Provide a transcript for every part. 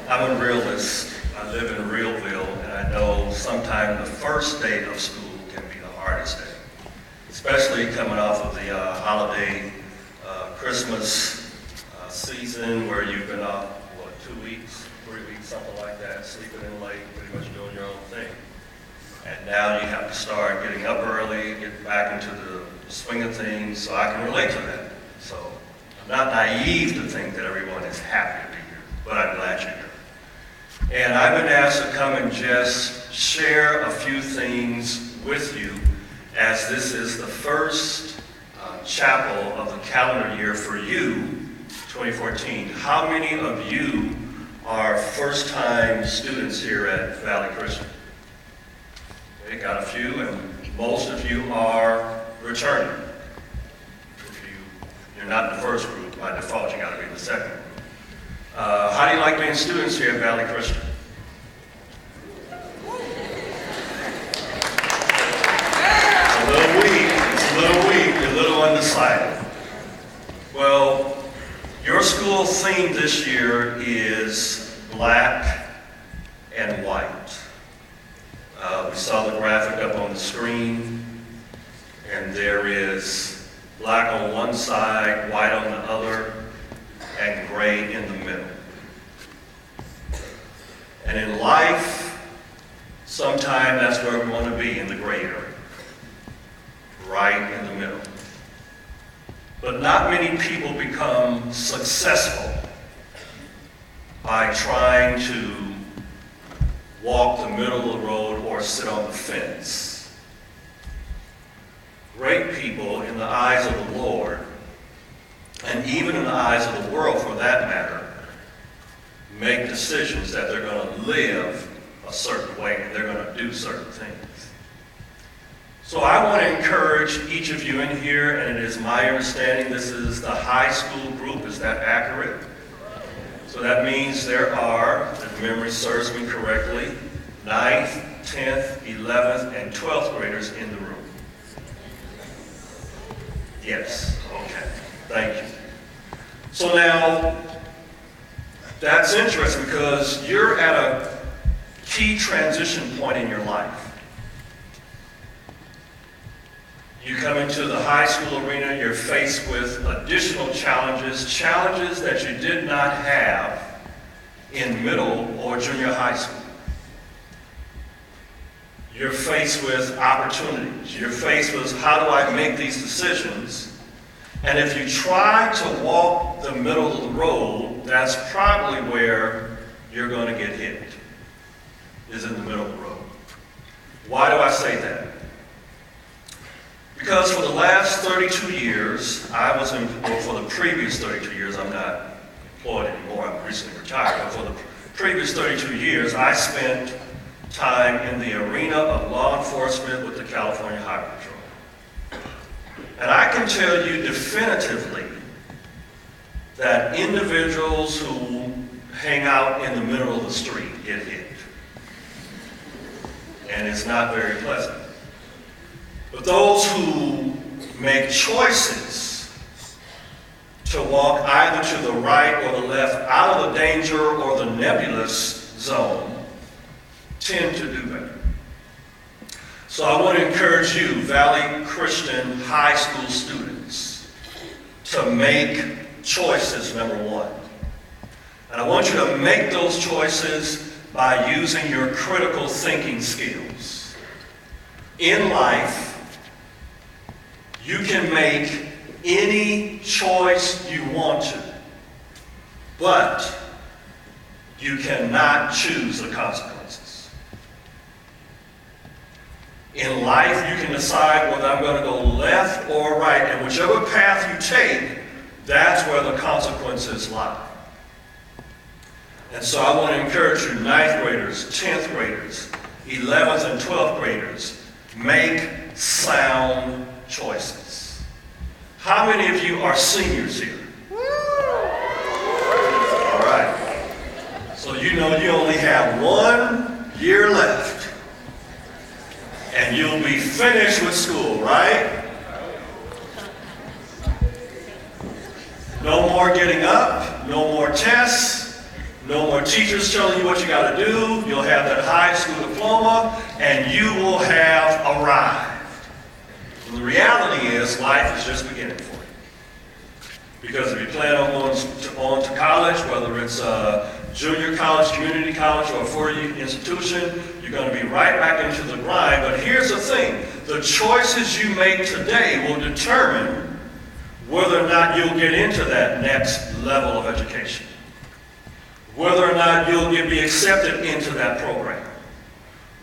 I'm a realist. I live in Realville, and I know sometimes the first day of school can be the hardest day, especially coming off of the holiday Christmas season where you've been off, 2 weeks, 3 weeks, something like that, sleeping in late, pretty much doing your own thing. And now you have to start getting up early, get back into the swing of things, so I can relate to that. So I'm not naive to think that everyone is happy to be here, but I'm glad you're here. And I've been asked to come and just share a few things with you, as this is the first chapel of the calendar year for you, 2014. How many of you are first-time students here at Valley Christian? Okay, got a few, and most of you are returning. If you're not in the first group, by default you got to be in the second group. How do you like being students here at Valley Christian? You're a little undecided. Well, your school theme this year is black and white. We saw the graphic up on the screen, and there is black on one side, white on the other, and gray in the middle. And in life, sometimes that's where we want to be, in the gray area, right in the middle. But not many people become successful by trying to walk the middle of the road or sit on the fence. Great people, in the eyes of the Lord, and even in the eyes of the world for that matter, make decisions that they're going to live a certain way and they're going to do certain things. So I want to encourage each of you in here, and it is my understanding this is the high school group. Is that accurate? So that means there are, if memory serves me correctly, 9th, 10th, 11th, and 12th graders in the room. Yes, okay, thank you. So now, that's interesting because you're at a key transition point in your life. You come into the high school arena, you're faced with additional challenges that you did not have in middle or junior high school. You're faced with opportunities. You're faced with, how do I make these decisions? And if you try to walk the middle of the road, that's probably where you're going to get hit, is in the middle of the road. Why do I say that? Because for the last 32 years, for the previous 32 years, I'm not employed anymore, I'm recently retired, but for the previous 32 years, I spent time in the arena of law enforcement with the California Highway Patrol. And I can tell you definitively that individuals who hang out in the middle of the street get hit. And it's not very pleasant. But those who make choices to walk either to the right or the left, out of the danger or the nebulous zone, tend to do better. So I want to encourage you, Valley Christian high school students, to make choices, number one. And I want you to make those choices by using your critical thinking skills. In life, you can make any choice you want to, but you cannot choose the consequences. In life, you can decide whether I'm going to go left or right, and whichever path you take, that's where the consequences lie. And so I want to encourage you, 9th graders, 10th graders, 11th and 12th graders, make sound choices. How many of you are seniors here? All right. So you know you only have 1 year left, and you'll be finished with school, right? No more getting up, no more tests, No more teachers telling you what you got to do. You'll have that high school diploma, and you will have arrived. And the reality is, life is just beginning for you. Because if you plan on going on to college, whether it's junior college, community college, or a four-year institution, you're going to be right back into the grind. But here's the thing. The choices you make today will determine whether or not you'll get into that next level of education. Whether or not you'll be accepted into that program.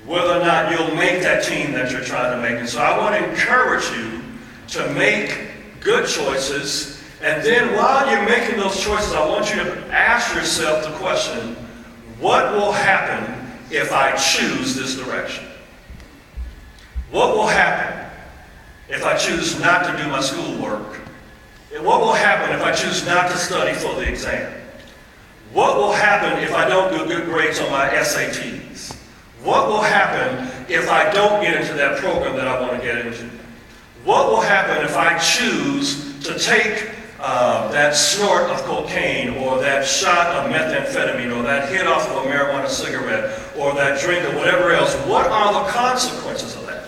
Whether or not you'll make that team that you're trying to make. And so I want to encourage you to make good choices. And then while you're making those choices, I want you to ask yourself the question, what will happen if I choose this direction? What will happen if I choose not to do my schoolwork? And what will happen if I choose not to study for the exam? What will happen if I don't do good grades on my SATs? What will happen if I don't get into that program that I want to get into? What will happen if I choose to take that snort of cocaine, or that shot of methamphetamine, or that hit off of a marijuana cigarette, or that drink, or whatever else? What are the consequences of that?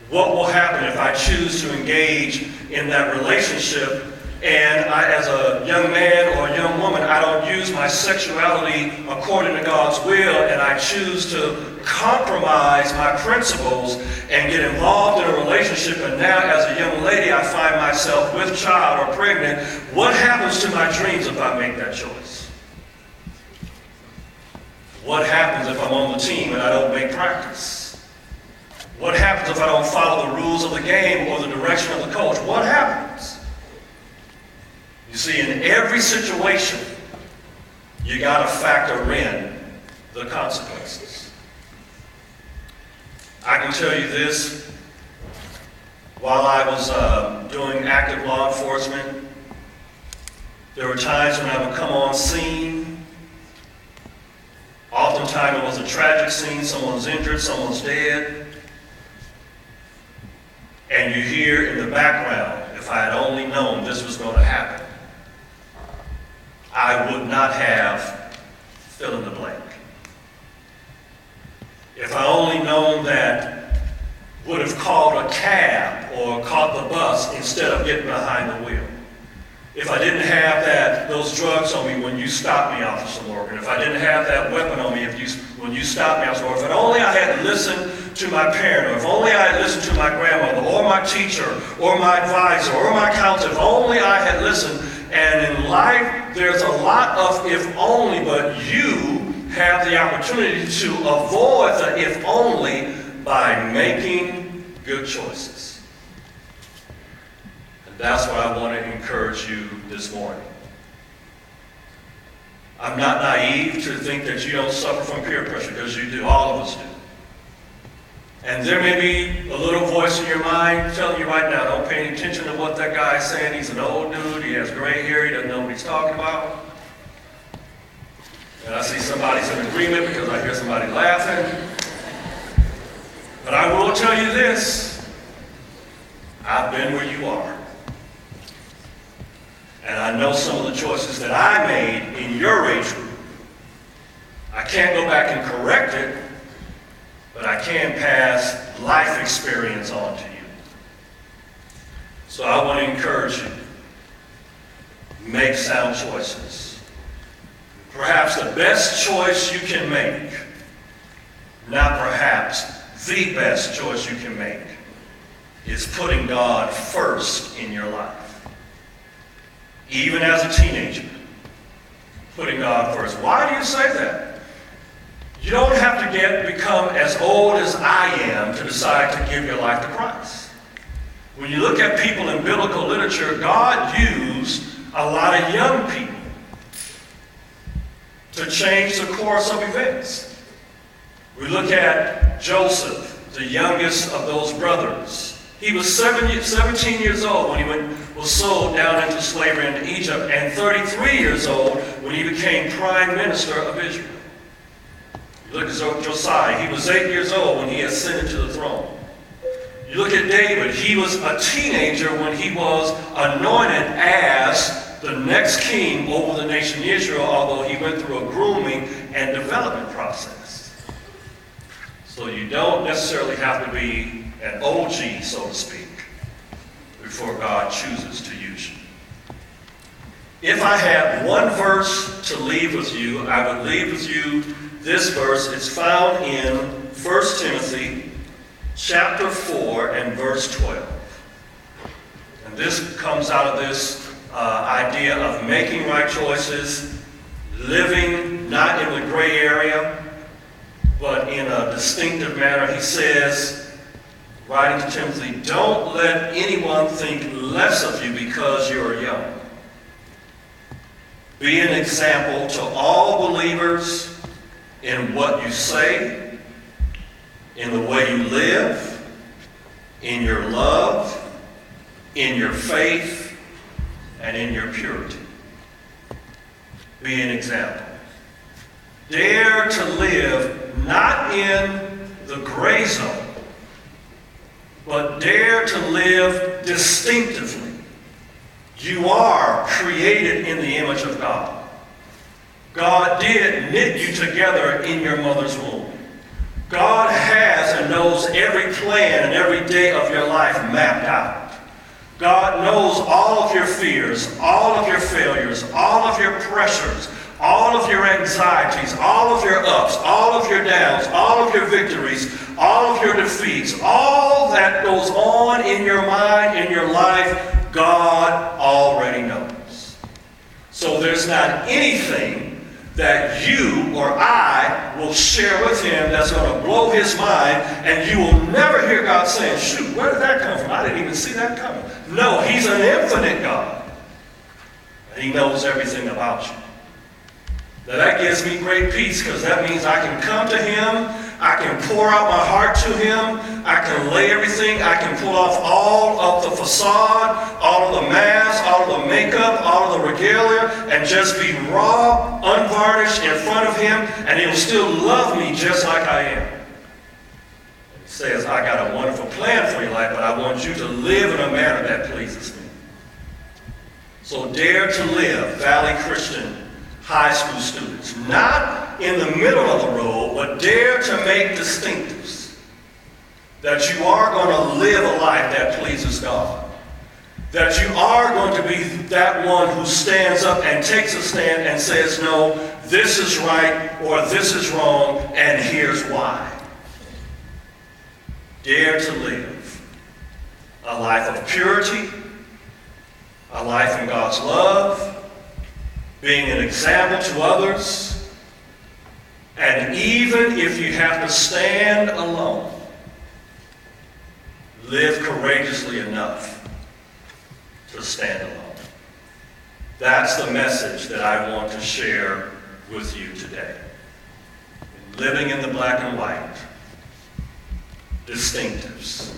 What will happen if I choose to engage in that relationship and as a young man or a young woman, I don't use my sexuality according to God's will, and I choose to compromise my principles and get involved in a relationship, and now as a young lady I find myself with child or pregnant? What happens to my dreams if I make that choice? What happens if I'm on the team and I don't make practice? What happens if I don't follow the rules of the game or the direction of the coach? What happens? You see, in every situation, you got to factor in the consequences. I can tell you this, while I was doing active law enforcement, there were times when I would come on scene. Oftentimes it was a tragic scene, someone's injured, someone's dead. And you hear in the background, if I had only known this was going to happen, I would not have fill in the blank. If I only known that, would have called a cab or caught the bus instead of getting behind the wheel. If I didn't have those drugs on me when you stopped me, Officer Morgan. If I didn't have that weapon on me when you stopped me, Officer Morgan. If only I had listened to my parent, or if only I had listened to my grandmother, or my teacher, or my advisor, or my counselor. If only I had listened. And in life, there's a lot of if only, but you have the opportunity to avoid the if only by making good choices. And that's what I want to encourage you this morning. I'm not naive to think that you don't suffer from peer pressure, because you do. All of us do. And there may be a little voice in your mind telling you right now, don't pay any attention to what that guy is saying. He's an old dude, he has gray hair, he doesn't know what he's talking about. And I see somebody's in agreement because I hear somebody laughing. But I will tell you this, I've been where you are. And I know some of the choices that I made in your age group. I can't go back and correct it, but I can pass life experience on to you. So I want to encourage you, make sound choices. Perhaps the best choice you can make, not perhaps the best choice you can make, is putting God first in your life. Even as a teenager, putting God first. Why do you say that? You don't have to become as old as I am to decide to give your life to Christ. When you look at people in biblical literature, God used a lot of young people to change the course of events. We look at Joseph, the youngest of those brothers. He was 17 years old when he was sold down into slavery into Egypt, and 33 years old when he became prime minister of Israel. You look at Josiah, he was 8 years old when he ascended to the throne. You look at David, he was a teenager when he was anointed as the next king over the nation Israel, although he went through a grooming and development process. So you don't necessarily have to be an OG, so to speak, before God chooses to use you. If I had one verse to leave with you, I would leave with you this verse. It's found in 1 Timothy chapter 4 and verse 12. And this comes out of this idea of making right choices, living not in the gray area, but in a distinctive manner. He says, writing to Timothy, don't let anyone think less of you because you are young. Be an example to all believers in what you say, in the way you live, in your love, in your faith, and in your purity. Be an example. Dare to live not in the gray zone, but dare to live distinctively. You are created in the image of God. God did knit you together in your mother's womb. God has and knows every plan and every day of your life mapped out. God knows all of your fears, all of your failures, all of your pressures, all of your anxieties, all of your ups, all of your downs, all of your victories, all of your defeats, all that goes on in your mind, in your life, God already knows. So there's not anything that you or I will share with him that's going to blow his mind, and you will never hear God saying, shoot, where did that come from? I didn't even see that coming. No, he's an infinite God. And he knows everything about you. Now that gives me great peace, because that means I can come to him, I can pour out my heart to him, I can lay everything, I can pull off all of the facade, all of the mask, all of the makeup, all of the regalia, and just be raw, unvarnished in front of him, and he'll still love me just like I am. He says, I got a wonderful plan for your life, but I want you to live in a manner that pleases me. So dare to live, Valley Christian high school students, not in the middle of the road, but dare to make distinctives. That you are going to live a life that pleases God. That you are going to be that one who stands up and takes a stand and says, no, this is right or this is wrong, and here's why. Dare to live a life of purity, a life in God's love, being an example to others, and even if you have to stand alone, live courageously enough to stand alone. That's the message that I want to share with you today. Living in the black and white, distinctives.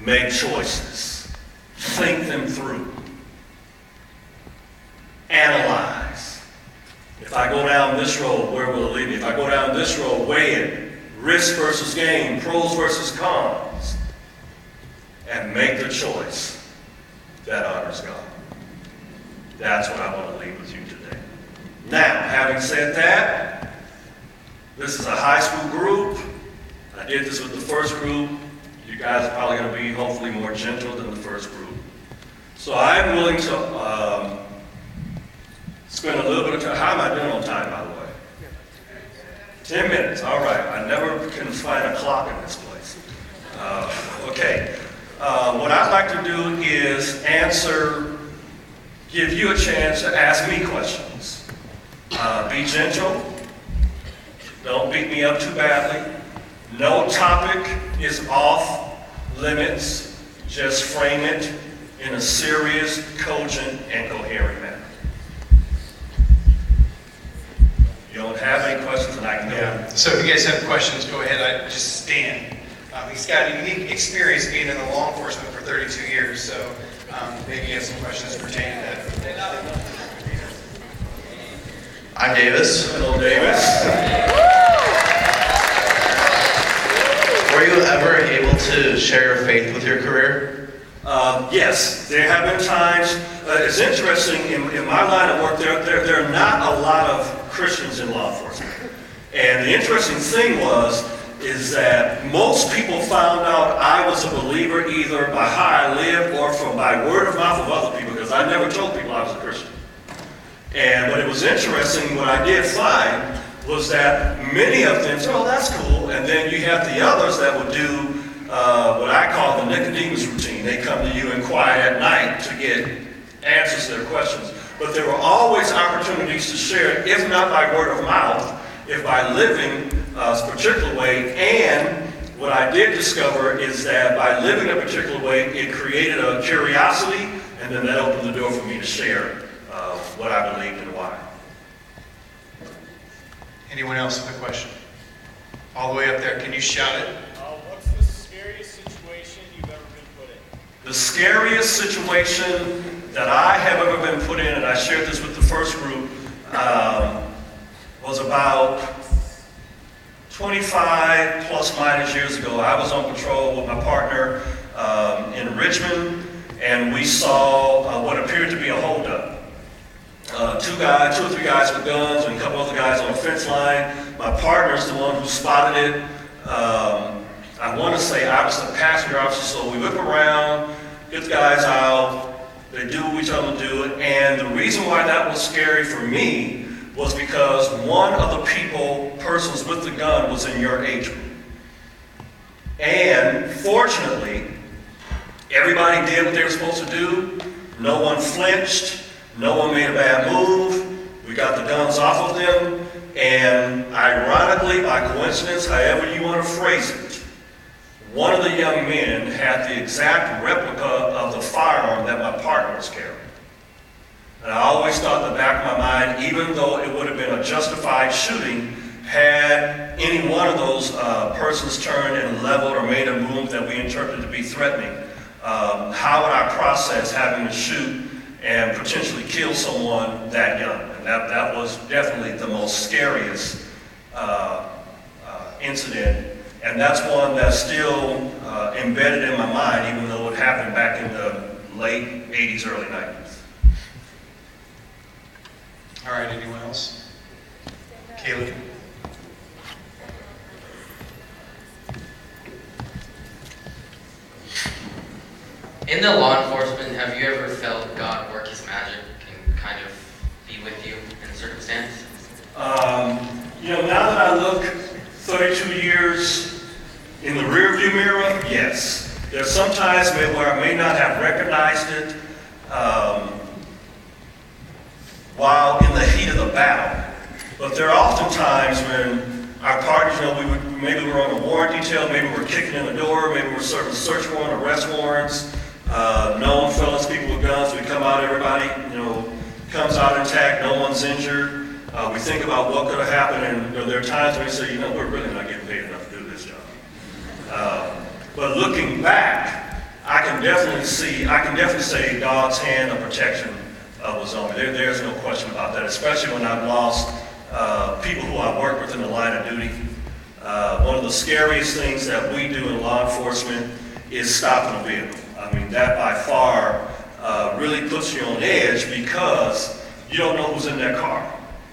Make choices. Think them through. Analyze. If I go down this road, where will it lead me? If I go down this road, weigh it. Risk versus gain, pros versus cons. And make the choice that honors God. That's what I want to leave with you today. Now, having said that, this is a high school group. I did this with the first group. You guys are probably going to be hopefully more gentle than the first group. So I'm willing to spend a little bit of time. How am I doing on time, by the way? 10 minutes. All right. I never can find a clock in this place. Okay. What I'd like to do is give you a chance to ask me questions. Be gentle. Don't beat me up too badly. No topic is off limits. Just frame it in a serious, cogent, and coherent manner. You don't have any questions, and I can go. Yeah. So if you guys have questions, go ahead. I just stand. He's got a unique experience being in the law enforcement for 32 years, so maybe you have some questions pertaining to that. I'm Davis. Hello, Davis. Were you ever able to share your faith with your career? Yes, there have been times. It's interesting, in my line of work, there are not a lot of Christians in law enforcement. And the interesting thing is that most people found out I was a believer either by how I lived or by word of mouth of other people, because I never told people I was a Christian. But it was interesting, what I did find was that many of them said, oh, that's cool. And then you have the others that would do what I call the Nicodemus routine. They come to you and quiet at night to get answers to their questions. But there were always opportunities to share it, if not by word of mouth, if by living a particular way. And what I did discover is that by living a particular way, it created a curiosity, and then that opened the door for me to share what I believed and why. Anyone else with a question? All the way up there. Can you shout it? What's the scariest situation you've ever been put in? The scariest situation that I have ever been put in, and I shared this with the first group, was about 25 plus minus years ago. I was on patrol with my partner in Richmond, and we saw what appeared to be a holdup. Two or three guys with guns and a couple other guys on the fence line. My partner's the one who spotted it. I want to say I was the passenger officer, so we whip around, get the guys out, they do what we tell them to do. And the reason why that was scary for me was because one of the persons with the gun was in your age group. And fortunately, everybody did what they were supposed to do. No one flinched. No one made a bad move. We got the guns off of them. And ironically, by coincidence, however you want to phrase it, one of the young men had the exact replica of the firearm that my partner was carrying. And I always thought in the back of my mind, even though it would have been a justified shooting, had any one of those persons turned and leveled or made a move that we interpreted to be threatening, how would I process having to shoot and potentially kill someone that young? And that was definitely the most scariest incident. And that's one that's still embedded in my mind, even though it happened back in the late 80s, early 90s. All right, anyone else? Caleb? In the law enforcement, have you ever felt God work his magic and kind of be with you in a circumstance? Now that I look 32 years in the rearview mirror, yes. There's some times where I may not have recognized it while in the heat of the battle. But there are often times when our partners, maybe we're on a warrant detail, maybe we're kicking in the door, maybe we're serving search warrant, arrest warrants, known felons, people with guns. We come out, everybody, comes out intact, no one's injured. We think about what could have happened, and there are times when we say, we're really not getting paid enough to do this job. But looking back, I can definitely say God's hand of protection was on me. There's no question about that, especially when I've lost people who I work with in the line of duty. One of the scariest things that we do in law enforcement is stopping a vehicle. I mean, that by far really puts you on edge because you don't know who's in that car.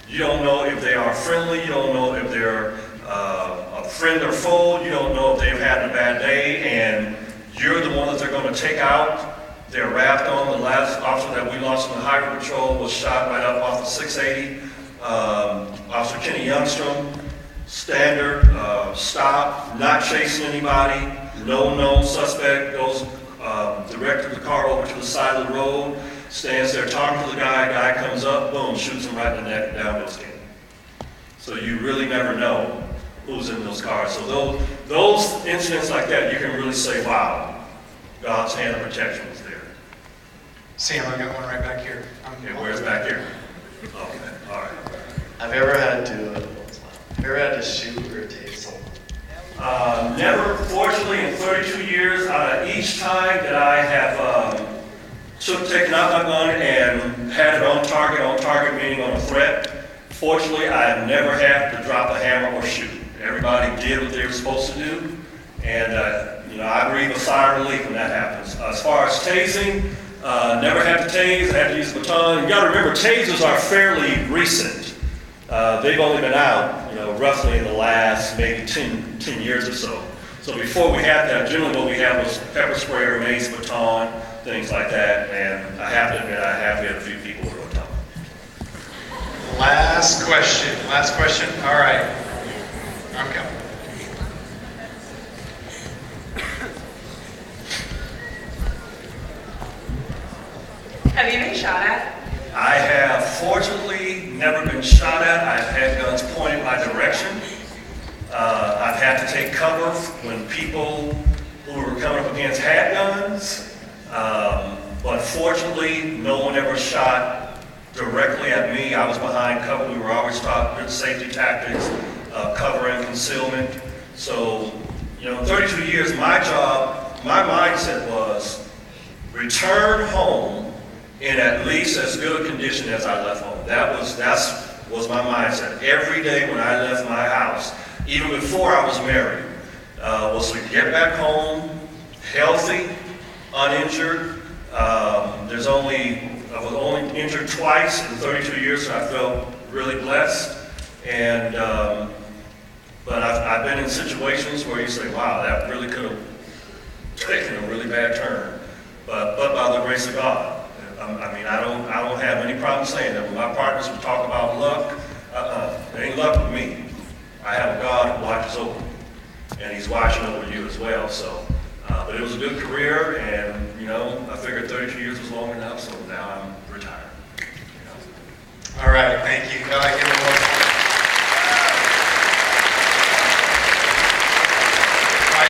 You don't know if they are friendly. You don't know if they're a friend or foe. You don't know if they've had a bad day, and you're the one that they're going to take out. They're wrapped on. The last officer that we lost in the highway patrol was shot right up off of 680. Officer Kenny Youngstrom, standard, stop, not chasing anybody, no known suspect, goes directed the car over to the side of the road, stands there talking to the guy comes up, boom, shoots him right in the neck, down to his skin. So you really never know who's in those cars. So those incidents like that, you can really say, wow, God's hand of protection was there. Sam, I got one right back here. Okay, where's back here? Okay, all right. Have you ever had to shoot or take someone? Never, fortunately, in 32 years, each time that I have taken out my gun and had it on target meaning on a threat, fortunately, I have never had to drop a hammer or shoot. Everybody did what they were supposed to do, and I breathe a sigh of relief when that happens. As far as tasing, never had to tase, I had to use a baton. You gotta remember, tasers are fairly recent. They've only been out, roughly in the last maybe 10 years or so. So before we had that, generally what we had was pepper spray or mace, baton, things like that. And I have to admit, I have hit a few people with a baton. Last question. All right. I'm coming. Have you been shot at? I have fortunately never been shot at. I've had guns pointed my direction. I've had to take cover when people who were coming up against had guns. But fortunately, no one ever shot directly at me. I was behind cover. We were always taught good safety tactics, cover and concealment. So, in 32 years, my mindset was return home in at least as good a condition as I left home. That was my mindset. Every day when I left my house, even before I was married, was to get back home healthy, uninjured. I was only injured twice in 32 years, so I felt really blessed. And but I've been in situations where you say, "Wow, that really could have taken a really bad turn," but by the grace of God. I don't have any problem saying that. When my partners would talk about luck, it ain't luck with me. I have a God who watches over me, and He's watching over you as well. So, but it was a good career, and I figured 32 years was long enough, so now I'm retired. All right, thank you.